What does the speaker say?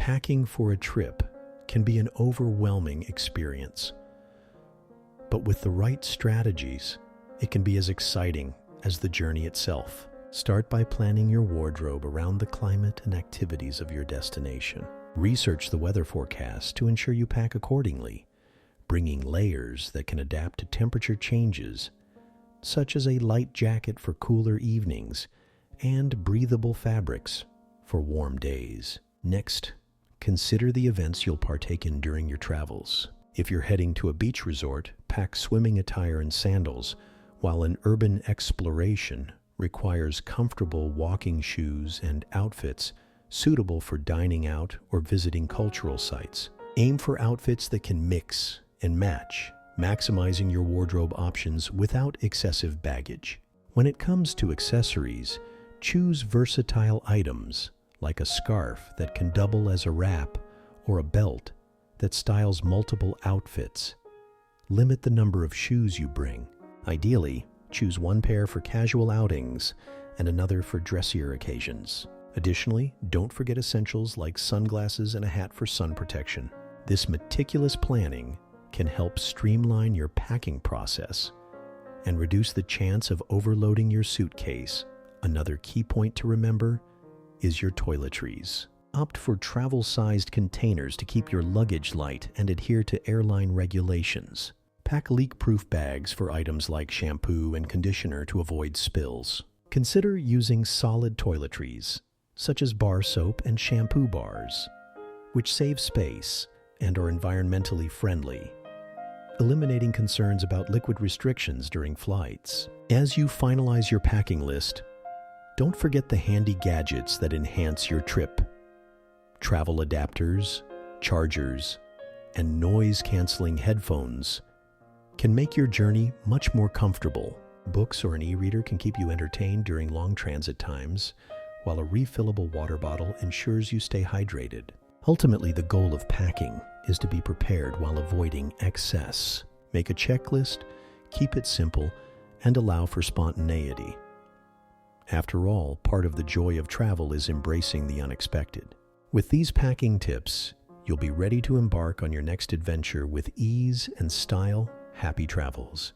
Packing for a trip can be an overwhelming experience. But with the right strategies, it can be as exciting as the journey itself. Start by planning your wardrobe around the climate and activities of your destination. Research the weather forecast to ensure you pack accordingly, bringing layers that can adapt to temperature changes, such as a light jacket for cooler evenings and breathable fabrics for warm days. Next, consider the events you'll partake in during your travels. If you're heading to a beach resort, pack swimming attire and sandals, while an urban exploration requires comfortable walking shoes and outfits suitable for dining out or visiting cultural sites. Aim for outfits that can mix and match, maximizing your wardrobe options without excessive baggage. When it comes to accessories, choose versatile items like a scarf that can double as a wrap or a belt that styles multiple outfits. Limit the number of shoes you bring. Ideally, choose one pair for casual outings and another for dressier occasions. Additionally, don't forget essentials like sunglasses and a hat for sun protection. This meticulous planning can help streamline your packing process and reduce the chance of overloading your suitcase. Another key point to remember is your toiletries. Opt for travel-sized containers to keep your luggage light and adhere to airline regulations. Pack leak-proof bags for items like shampoo and conditioner to avoid spills. Consider using solid toiletries, such as bar soap and shampoo bars, which save space and are environmentally friendly, eliminating concerns about liquid restrictions during flights. As you finalize your packing list, don't forget the handy gadgets that enhance your trip. Travel adapters, chargers, and noise-canceling headphones can make your journey much more comfortable. Books or an e-reader can keep you entertained during long transit times, while a refillable water bottle ensures you stay hydrated. Ultimately, the goal of packing is to be prepared while avoiding excess. Make a checklist, keep it simple, and allow for spontaneity. After all, part of the joy of travel is embracing the unexpected. With these packing tips, you'll be ready to embark on your next adventure with ease and style. Happy travels.